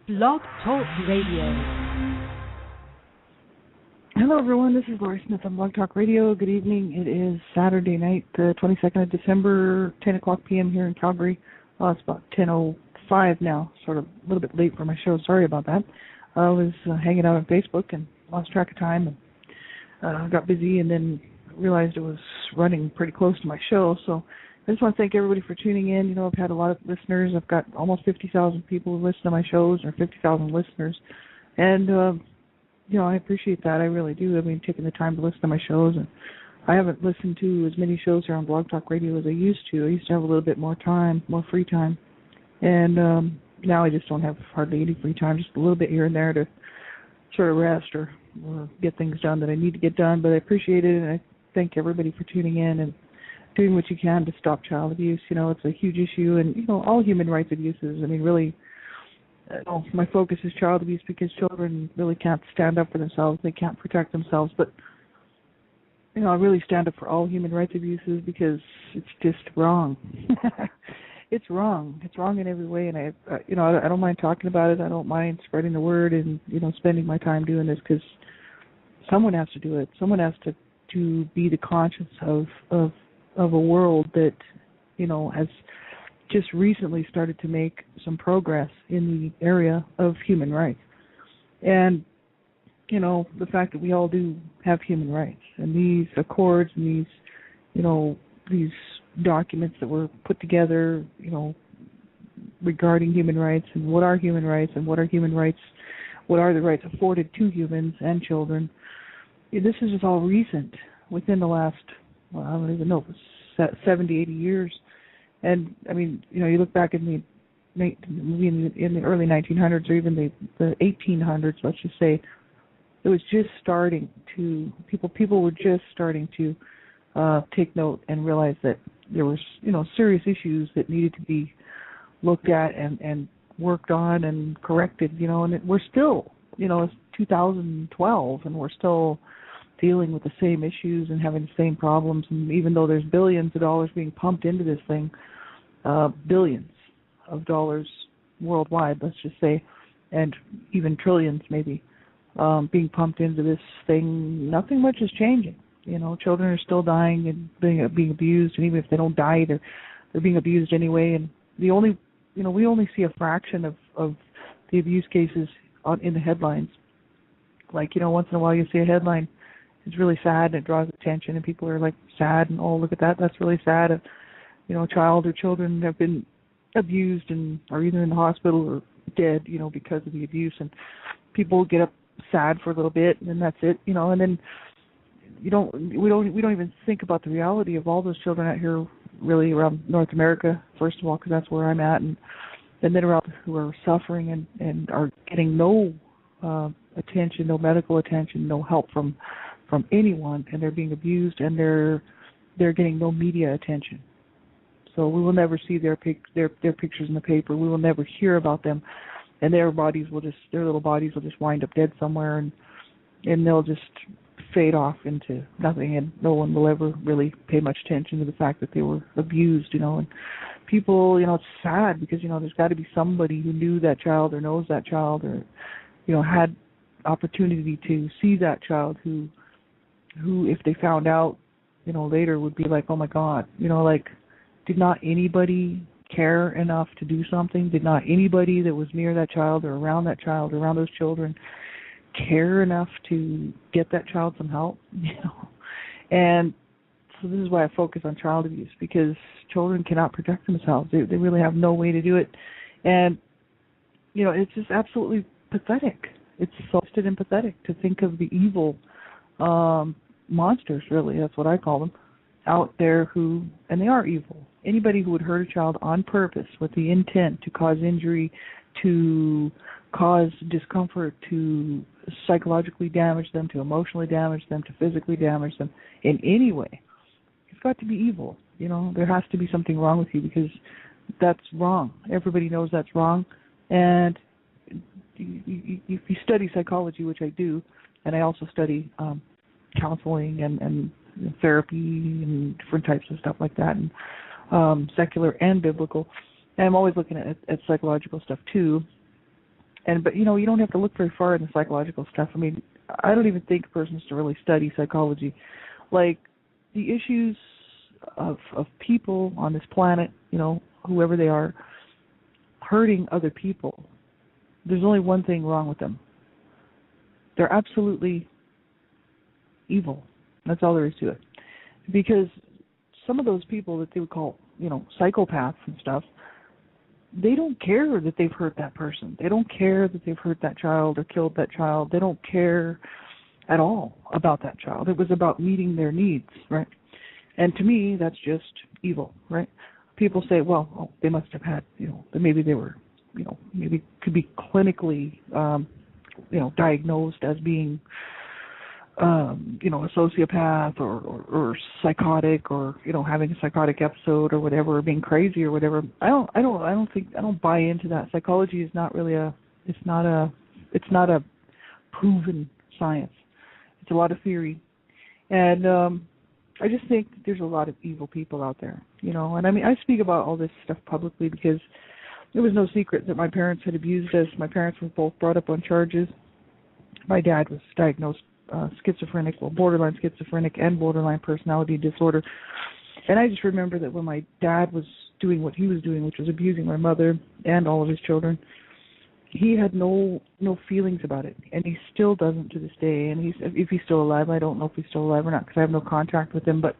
Blog Talk Radio. Hello, everyone. This is Laurie Smith on Blog Talk Radio. Good evening. It is Saturday night, the 22nd of December, 10 o'clock p.m. here in Calgary. It's about 10:05 now, sort of a little bit late for my show. Sorry about that. I was hanging out on Facebook and lost track of time and got busy and then realized it was running pretty close to my show. So I just want to thank everybody for tuning in. You know, I've had a lot of listeners. I've got almost 50,000 people who listen to my shows, or 50,000 listeners. And, you know, I appreciate that. I really do. I mean, taking the time to listen to my shows. And I haven't listened to as many shows here on Blog Talk Radio as I used to. I used to have a little bit more time, more free time. And now I just don't have hardly any free time, just a little bit here and there to sort of rest or get things done that I need to get done. But I appreciate it, and I thank everybody for tuning in and doing what you can to stop child abuse. You know, it's a huge issue, and, you know, all human rights abuses. I mean, really, my focus is child abuse because children really can't stand up for themselves. They can't protect themselves. But, you know, I really stand up for all human rights abuses because it's just wrong. It's wrong. It's wrong in every way, and I don't mind talking about it. I don't mind spreading the word and, you know, spending my time doing this because someone has to do it. Someone has to be the conscience of a world that, you know, has just recently started to make some progress in the area of human rights. And, you know, the fact that we all do have human rights, and these accords and these, you know, these documents that were put together, you know, regarding human rights and what are human rights and what are the rights afforded to humans and children. This is just all recent, within the last, well, I don't even know, 70, 80 years. And, I mean, you know, you look back in the early 1900s or even the 1800s, let's just say, it was just starting to, people were just starting to take note and realize that there was, you know, serious issues that needed to be looked at and worked on and corrected, you know, and we're still, you know, it's 2012 and we're still dealing with the same issues and having the same problems. And even though there's billions of dollars being pumped into this thing, billions of dollars worldwide, let's just say, and even trillions maybe, being pumped into this thing, nothing much is changing. You know, children are still dying and being abused, and even if they don't die, they're being abused anyway. And we only see a fraction of the abuse cases in the headlines. Like, you know, once in a while you see a headline, it's really sad and it draws attention, and people are like sad and, oh, look at that, that's really sad. You know, a child or children have been abused and are either in the hospital or dead, you know, because of the abuse, and people get up sad for a little bit, and then that's it, you know, and then we don't even think about the reality of all those children out here, really around North America, first of all, because that's where I'm at, and then around who are suffering and are getting no attention, no medical attention, no help from anyone, and they're being abused, and they're getting no media attention. So we will never see their pictures in the paper. We will never hear about them, and their little bodies will just wind up dead somewhere, and they'll just fade off into nothing, and no one will ever really pay much attention to the fact that they were abused, you know. And people, you know, it's sad because, you know, there's got to be somebody who knew that child or knows that child or, you know, had opportunity to see that child who if they found out, you know, later would be like, oh my God, you know, like, did not anybody care enough to do something? Did not anybody that was near that child or around that child or around those children care enough to get that child some help? You know, and so this is why I focus on child abuse, because children cannot protect themselves. They really have no way to do it, and you know, it's just absolutely pathetic. It's so stupid and pathetic to think of the evil monsters, really, that's what I call them, out there who, and they are evil. Anybody who would hurt a child on purpose with the intent to cause injury, to cause discomfort, to psychologically damage them, to emotionally damage them, to physically damage them in any way, it's got to be evil. You know, there has to be something wrong with you, because that's wrong. Everybody knows that's wrong. And if you study psychology, which I do, and I also study counseling and therapy and different types of stuff like that, and secular and biblical. And I'm always looking at psychological stuff too. But you don't have to look very far in the psychological stuff. I mean, I don't even think a person has to really study psychology. Like, the issues of people on this planet, whoever they are, hurting other people, there's only one thing wrong with them. They're absolutely evil. That's all there is to it. Because some of those people that they would call, psychopaths and stuff, they don't care that they've hurt that person. They don't care that they've hurt that child or killed that child. They don't care at all about that child. It was about meeting their needs, right? And to me, that's just evil, right? People say, well, they must have had, maybe they were, maybe could be clinically, diagnosed as being, a sociopath or psychotic, or having a psychotic episode or whatever, or being crazy or whatever. I don't buy into that. Psychology is not really it's not a proven science. It's a lot of theory, and I just think that there's a lot of evil people out there, And I mean, I speak about all this stuff publicly because it was no secret that my parents had abused us. My parents were both brought up on charges. My dad was diagnosed borderline schizophrenic and borderline personality disorder. And I just remember that when my dad was doing what he was doing, which was abusing my mother and all of his children, he had no feelings about it, and he still doesn't to this day. And if he's still alive, I don't know if he's still alive or not because I have no contact with him, but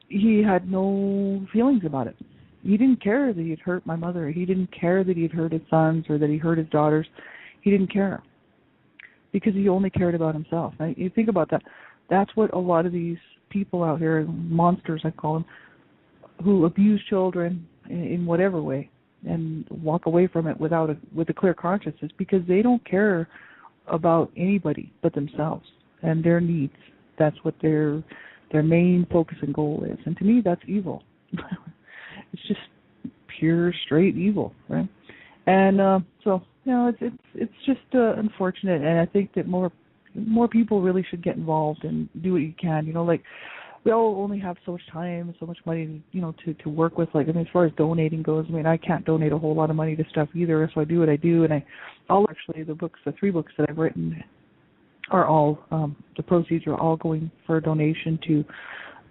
he had no feelings about it. He didn't care that he'd hurt my mother. He didn't care that he'd hurt his sons or that he hurt his daughters. He didn't care because he only cared about himself. Now, you think about that. That's what a lot of these people out here, monsters I call them, who abuse children in whatever way and walk away from it with a clear conscience, is because they don't care about anybody but themselves and their needs. That's what their main focus and goal is. And to me, that's evil. It's just pure, straight evil, right? And so, it's just unfortunate. And I think that more people really should get involved and do what you can. Like, we all only have so much time and so much money, to work with. Like, I mean, as far as donating goes, I mean, I can't donate a whole lot of money to stuff either, so I do what I do. And the 3 books that I've written are all, the proceeds are all going for a donation to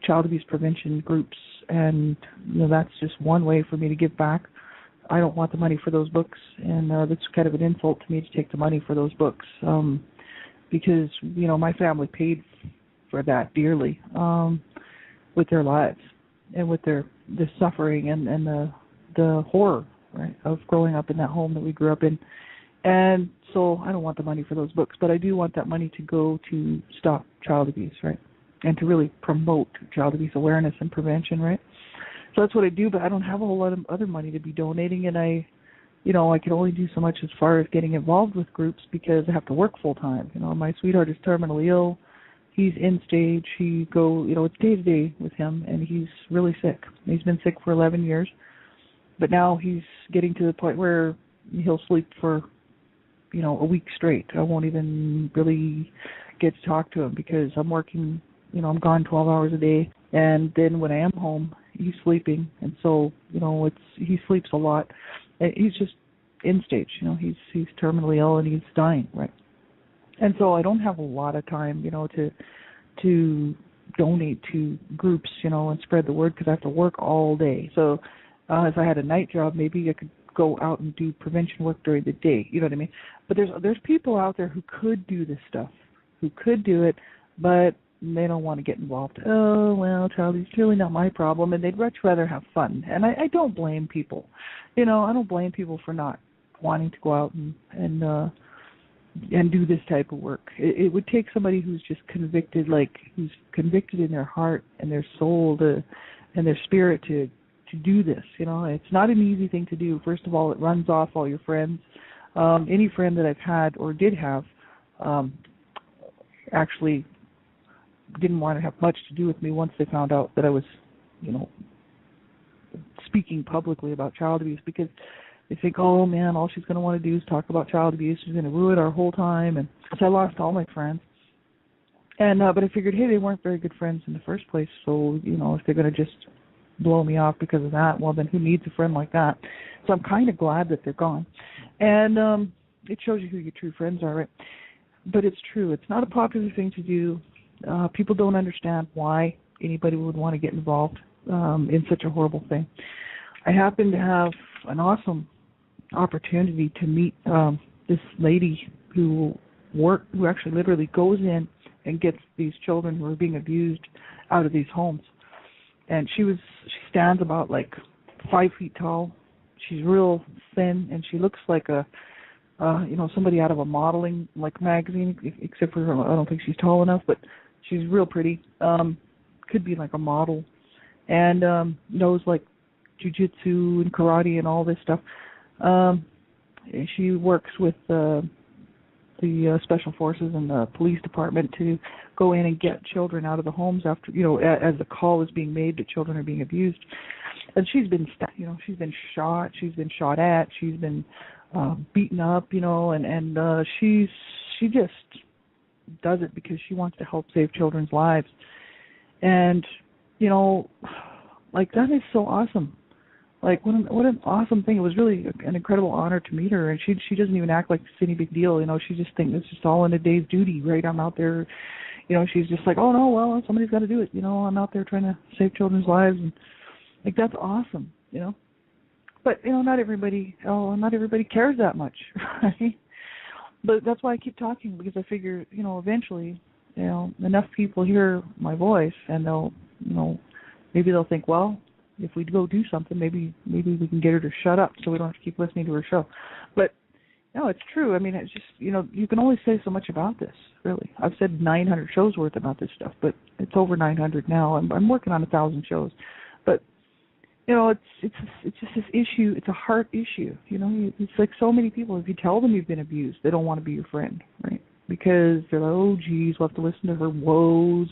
child abuse prevention groups. And, that's just one way for me to give back. I don't want the money for those books, and that's kind of an insult to me to take the money for those books, because, my family paid for that dearly, with their lives and with the suffering and the horror, right, of growing up in that home that we grew up in. And so I don't want the money for those books, but I do want that money to go to stop child abuse, right, and to really promote child abuse awareness and prevention, right? So that's what I do, but I don't have a whole lot of other money to be donating, and I can only do so much as far as getting involved with groups because I have to work full time. My sweetheart is terminally ill. He's in stage. It's day to day with him, and he's really sick. He's been sick for 11 years, but now he's getting to the point where he'll sleep for, a week straight. I won't even really get to talk to him because I'm working, I'm gone 12 hours a day, and then when I am home, he's sleeping, and so, he sleeps a lot. And he's just in stage, he's terminally ill and he's dying, right? And so I don't have a lot of time, to donate to groups, and spread the word because I have to work all day. So if I had a night job, maybe I could go out and do prevention work during the day, you know what I mean? But there's people out there who could do this stuff, who could do it, but they don't want to get involved. Oh, well, Charlie, it's really not my problem, and they'd much rather have fun. And I don't blame people. I don't blame people for not wanting to go out and do this type of work. It would take somebody who's just convicted, who's convicted in their heart and their soul and their spirit to do this. It's not an easy thing to do. First of all, it runs off all your friends. Any friend that I've had or did have actually didn't want to have much to do with me once they found out that I was, speaking publicly about child abuse, because they think, oh man, all she's going to want to do is talk about child abuse. She's going to ruin our whole time. And so I lost all my friends. And but I figured, hey, they weren't very good friends in the first place. So if they're going to just blow me off because of that, well, then who needs a friend like that? So I'm kind of glad that they're gone. And it shows you who your true friends are, right? But it's true. It's not a popular thing to do. People don't understand why anybody would want to get involved in such a horrible thing. I happen to have an awesome opportunity to meet this lady who actually literally goes in and gets these children who are being abused out of these homes. And she stands about like 5 feet tall. She's real thin, and she looks like somebody out of a modeling like magazine, except for I don't think she's tall enough, but she's real pretty. Could be like a model, and knows like jiu-jitsu and karate and all this stuff. She works with the special forces and the police department to go in and get children out of the homes after, as the call is being made that children are being abused. And she's been shot, she's been shot at, she's been beaten up, and she just does it because she wants to help save children's lives. And, like, that is so awesome. Like, what an awesome thing. It was really an incredible honor to meet her, and she doesn't even act like it's any big deal. She just thinks it's just all in a day's duty, right? I'm out there, she's just like, oh, no, well, somebody's got to do it. I'm out there trying to save children's lives, and, like, that's awesome, But, not everybody cares that much, right? But that's why I keep talking, because I figure, eventually, enough people hear my voice, and they'll, maybe they'll think, well, if we go do something, maybe we can get her to shut up so we don't have to keep listening to her show. But, no, it's true. I mean, it's just, you can only say so much about this, really. I've said 900 shows worth about this stuff, but it's over 900 now. I'm working on 1,000 shows. But, it's just this issue. It's a heart issue. It's like so many people, if you tell them you've been abused, they don't want to be your friend, right? Because they're like, oh, geez, we'll have to listen to her woes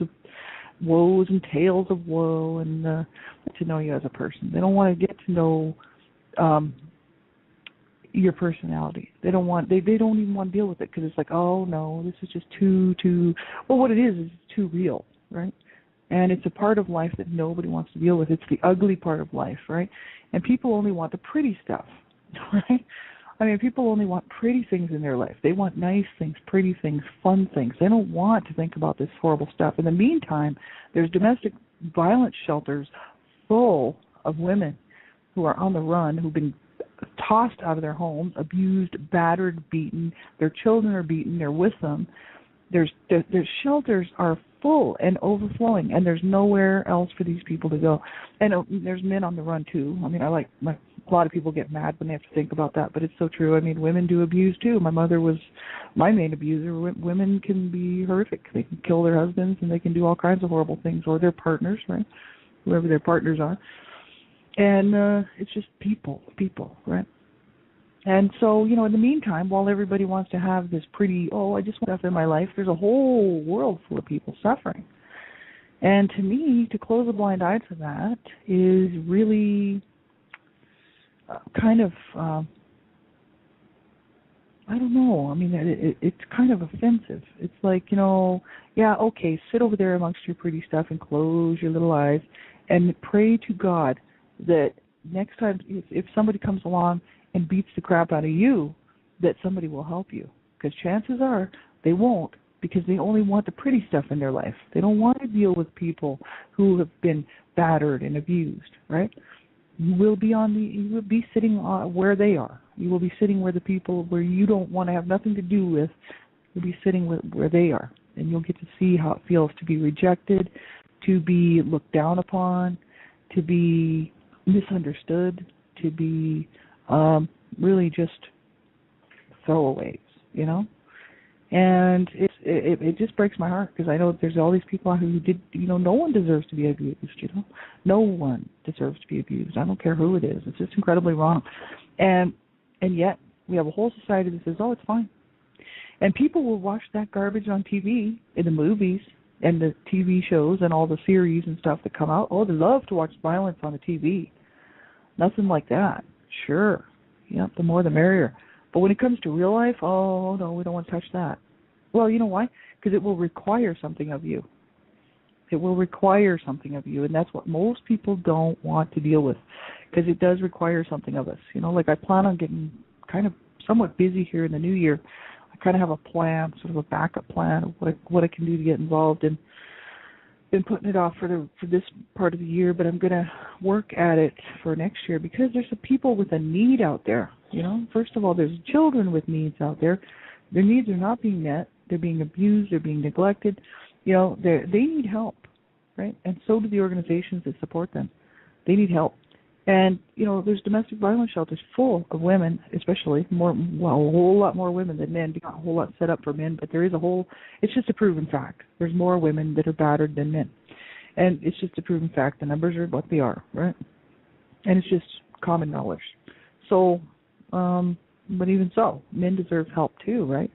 and tales of woe, and to know you as a person. They don't want to get to know your personality. They don't even want to deal with it, because it's like, oh no, this is just too. Well, what it is too real, right? And it's a part of life that nobody wants to deal with. It's the ugly part of life, right? And people only want the pretty stuff, right? I mean, people only want pretty things in their life. They want nice things, pretty things, fun things. They don't want to think about this horrible stuff. In the meantime, there's domestic violence shelters full of women who are on the run, who've been tossed out of their homes, abused, battered, beaten. Their children are beaten. They're with them. Their shelters are full and overflowing, and there's nowhere else for these people to go. And there's men on the run too. I mean, a lot of people get mad when they have to think about that, but it's so true. I mean, women do abuse too. My mother was my main abuser. Women can be horrific. They can kill their husbands, and they can do all kinds of horrible things, or their partners, right? Whoever their partners are. And it's just people, right? And so, in the meantime, while everybody wants to have this pretty, I just want stuff in my life, there's a whole world full of people suffering. And to me, to close a blind eye to that is really kind of, I don't know. I mean, it's kind of offensive. It's like, okay, sit over there amongst your pretty stuff and close your little eyes and pray to God that next time, if somebody comes along and beats the crap out of you, that somebody will help you. Because chances are they won't, because they only want the pretty stuff in their life. They don't want to deal with people who have been battered and abused, right? You will be sitting where they are. You will be sitting where the people where you don't want to have nothing to do with, you'll be sitting where they are. And you'll get to see how it feels to be rejected, to be looked down upon, to be misunderstood, to be really just throwaways, And it just breaks my heart, because I know there's all these people out who did, no one deserves to be abused, No one deserves to be abused. I don't care who it is. It's just incredibly wrong. And yet we have a whole society that says, it's fine. And people will watch that garbage on TV, in the movies, and the TV shows, and all the series and stuff that come out. They love to watch violence on the TV. Nothing like that. Sure. Yep, the more the merrier. But when it comes to real life, no, we don't want to touch that. Well, you know why? Because it will require something of you. It will require something of you, and that's what most people don't want to deal with, because it does require something of us. Like I plan on getting kind of somewhat busy here in the new year. I kind of have a plan, sort of a backup plan of what I can do to get involved, and been putting it off for this part of the year, but I'm going to work at it for next year, because there's some people with a need out there. First of all, there's children with needs out there. Their needs are not being met. They're being abused. They're being neglected. They need help, right? And so do the organizations that support them. They need help. And, there's domestic violence shelters full of women, especially a whole lot more women than men. Not a whole lot set up for men, but there is it's just a proven fact. There's more women that are battered than men. And it's just a proven fact. The numbers are what they are, right? And it's just common knowledge. So, but even so, men deserve help too, right?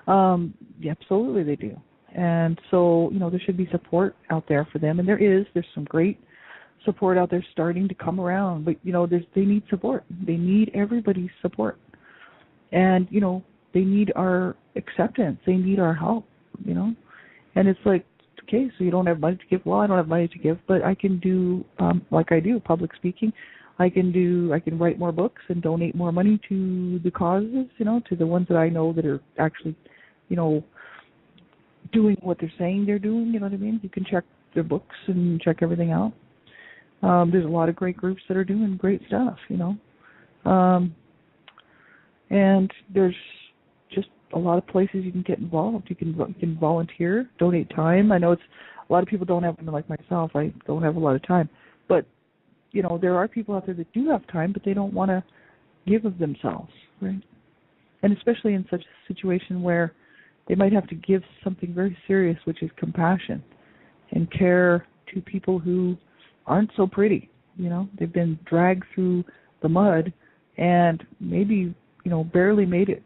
Yeah, absolutely they do. And so, there should be support out there for them. And there's some great support out there starting to come around. But, they need support. They need everybody's support. And, they need our acceptance. They need our help, And it's like, okay, so you don't have money to give. Well, I don't have money to give, but I can do, like I do, public speaking. I can write more books and donate more money to the causes, to the ones that I know that are actually, doing what they're saying they're doing, you know what I mean? You can check their books and check everything out. There's a lot of great groups that are doing great stuff, and there's just a lot of places you can get involved. You can volunteer, donate time. I know a lot of people don't have them, like myself. I don't have a lot of time, but there are people out there that do have time, but they don't want to give of themselves, right? And especially in such a situation where they might have to give something very serious, which is compassion and care to people who aren't so pretty. They've been dragged through the mud and maybe, barely made it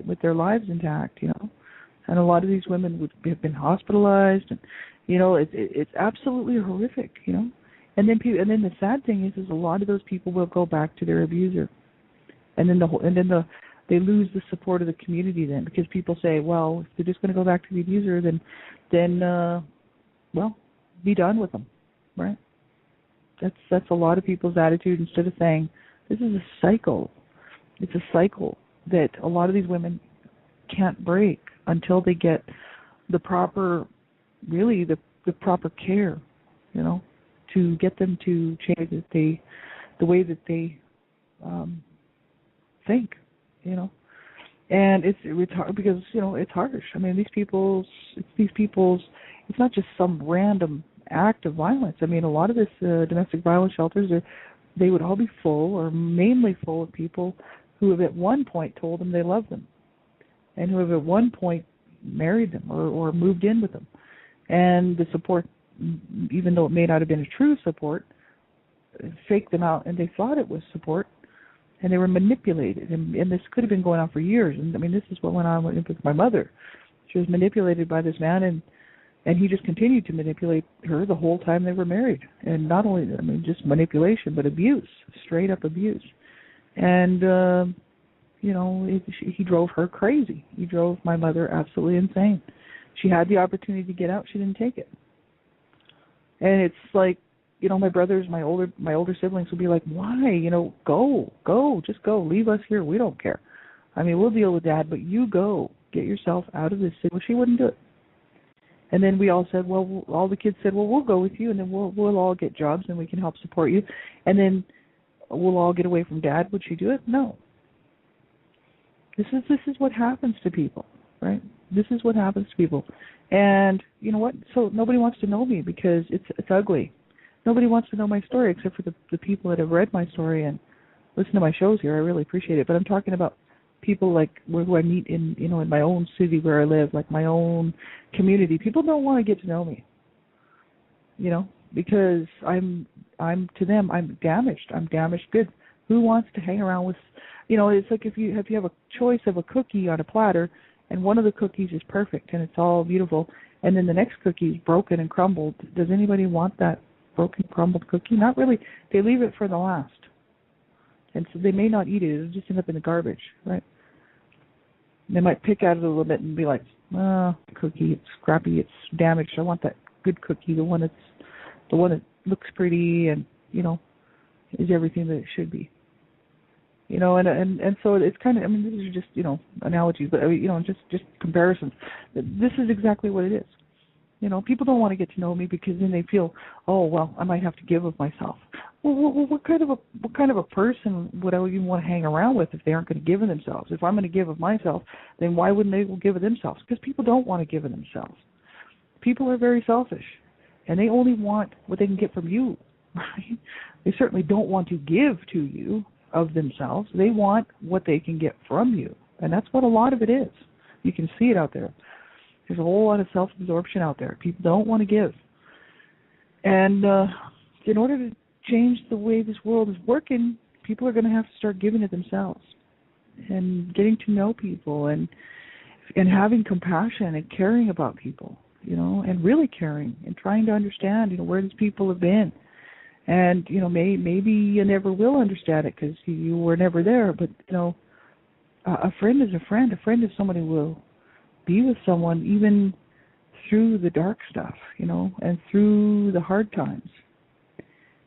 with their lives intact, And a lot of these women would have been hospitalized, and, it's absolutely horrific, And then the sad thing is a lot of those people will go back to their abuser, and then they lose the support of the community then, because people say, well, if they're just going to go back to the abuser, then be done with them, right? That's a lot of people's attitude, instead of saying, this is a cycle. It's a cycle that a lot of these women can't break until they get the proper care, to get them to change the way that they think, And it's hard because, it's harsh. I mean, it's not just some random act of violence. I mean, a lot of this domestic violence shelters, they would all be full, or mainly full, of people who have at one point told them they love them, and who have at one point married them or moved in with them. And the support, even though it may not have been a true support, faked them out, and they thought it was support, and they were manipulated. And this could have been going on for years. And I mean, this is what went on with my mother. She was manipulated by this man, and he just continued to manipulate her the whole time they were married. And not only, just manipulation, but abuse, straight up abuse. And, he drove her crazy. He drove my mother absolutely insane. She had the opportunity to get out. She didn't take it. And it's like, my brothers, my older siblings would be like, why? Go, just go. Leave us here. We don't care. We'll deal with Dad, but you go. Get yourself out of this city. Well, she wouldn't do it. And then we all said, all the kids said, we'll go with you, and then we'll all get jobs, and we can help support you. And then we'll all get away from Dad. Would she do it? No. This is what happens to people, right? This is what happens to people. And you know what? So nobody wants to know me because it's ugly. Nobody wants to know my story except for the people that have read my story and listen to my shows here. I really appreciate it. But I'm talking about people like who I meet in my own city where I live, like my own community. People don't want to get to know me, because I'm to them, I'm damaged. I'm damaged goods. Who wants to hang around with, it's like if you have a choice of a cookie on a platter, and one of the cookies is perfect and it's all beautiful, and then the next cookie is broken and crumbled. Does anybody want that broken, crumbled cookie? Not really. They leave it for the last. And so they may not eat it. It'll just end up in the garbage, right? They might pick at it a little bit and be like, cookie, it's scrappy, it's damaged. I want that good cookie, the one that looks pretty and, is everything that it should be. And so it's kind of, these are just, analogies, but, just comparisons. This is exactly what it is. People don't want to get to know me because then they feel, oh, well, I might have to give of myself. Well, what kind of a person would I even want to hang around with if they aren't going to give of themselves? If I'm going to give of myself, then why wouldn't they give of themselves? Because people don't want to give of themselves. People are very selfish, and they only want what they can get from you, right? They certainly don't want to give to you of themselves. They want what they can get from you, and that's what a lot of it is. You can see it out there. There's a whole lot of self-absorption out there. People don't want to give. And in order to change the way this world is working, people are going to have to start giving it themselves and getting to know people and having compassion and caring about people, and really caring and trying to understand, where these people have been. And, maybe you never will understand it because you were never there. But, a friend is a friend. A friend is someone who will be with someone even through the dark stuff, and through the hard times.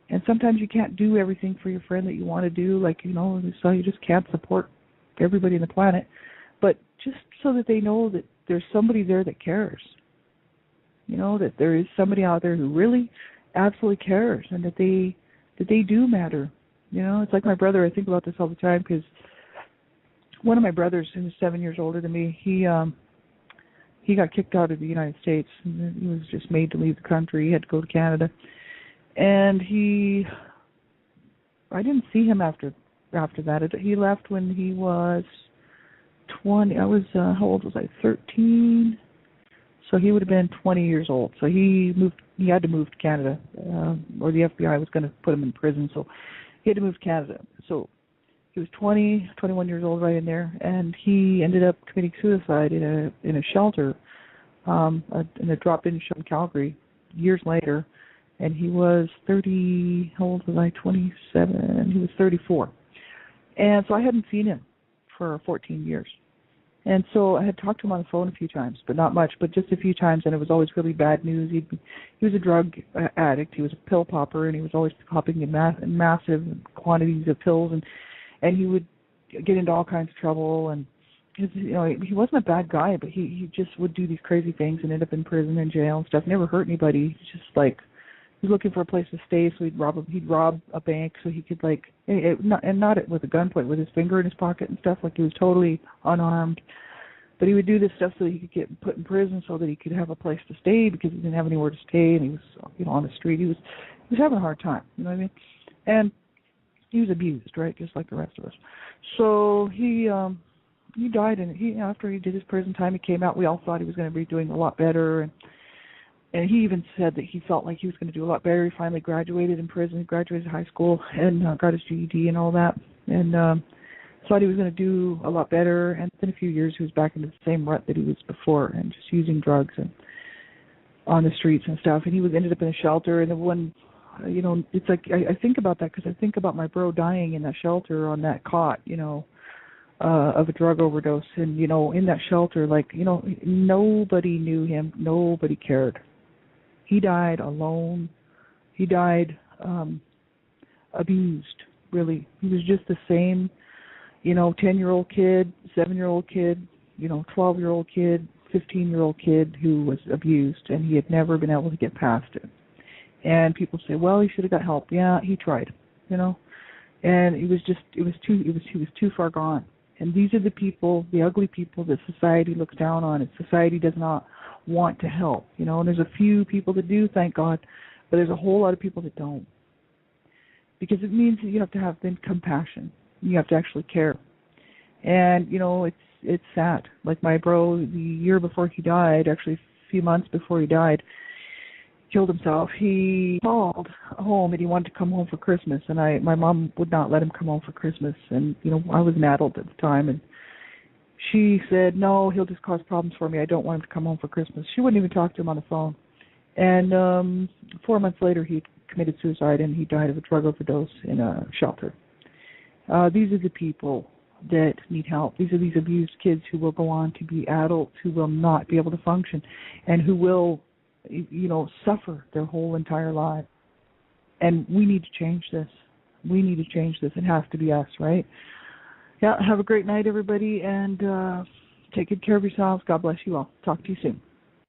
And sometimes you can't do everything for your friend that you want to do, so you just can't support everybody on the planet. But just so that they know that there's somebody there that cares, that there is somebody out there who really absolutely cares and that they do matter. It's like my brother. I think about this all the time because one of my brothers, who was 7 years older than me, he got kicked out of the United States. He was just made to leave the country. He had to go to Canada. And I didn't see him after that. He left when he was 20. I was, how old was I? 13. So he would have been 20 years old. So he had to move to Canada, or the FBI was going to put him in prison. So he had to move to Canada. So he was 21 years old right in there, and he ended up committing suicide in a shelter, in a drop-in shelter in Calgary years later. And he was 30, how old was I, 27? He was 34. And so I hadn't seen him for 14 years. And so I had talked to him on the phone a few times, but not much, but just a few times, and it was always really bad news. He was a drug addict. He was a pill popper, and he was always popping in massive quantities of pills, and he would get into all kinds of trouble. And he wasn't a bad guy, but he just would do these crazy things and end up in prison and jail and stuff. Never hurt anybody. Just he was looking for a place to stay, so he'd rob a bank so he could not with a gunpoint, with his finger in his pocket and stuff. He was totally unarmed. But he would do this stuff so that he could get put in prison, so that he could have a place to stay because he didn't have anywhere to stay, and he was on the street. He was having a hard time, you know what I mean? And he was abused, right, just like the rest of us. So he died, and after he did his prison time, he came out. We all thought he was going to be doing a lot better, and he even said that he felt like he was going to do a lot better. He finally graduated in prison. He graduated high school and got his GED and all that, and thought he was going to do a lot better. And within a few years, he was back into the same rut that he was before, and just using drugs and on the streets and stuff. And he ended up in a shelter. And when, it's like I think about that because I think about my bro dying in that shelter on that cot, of a drug overdose. And in that shelter, nobody knew him. Nobody cared. He died alone. He died abused, really. He was just the same, 10-year-old kid, 7-year-old kid, 12-year-old kid, 15-year-old kid who was abused, and he had never been able to get past it. And people say, well, he should have got help. Yeah, he tried, And he was too far gone. And these are the people, the ugly people that society looks down on, and society does not want to help, and there's a few people that do, thank God, but there's a whole lot of people that don't. Because it means that you have to have compassion. You have to actually care. And, it's sad. Like my bro, the year before he died, actually a few months before he died, killed himself. He called home and he wanted to come home for Christmas, and my mom would not let him come home for Christmas. And, I was an adult at the time, and she said, no, he'll just cause problems for me. I don't want him to come home for Christmas. She wouldn't even talk to him on the phone. And 4 months later, he committed suicide, and he died of a drug overdose in a shelter. These are the people that need help. These are these abused kids who will go on to be adults, who will not be able to function, and who will suffer their whole entire life. And we need to change this. We need to change this. It has to be us, right? Yeah, have a great night, everybody, and take good care of yourselves. God bless you all. Talk to you soon.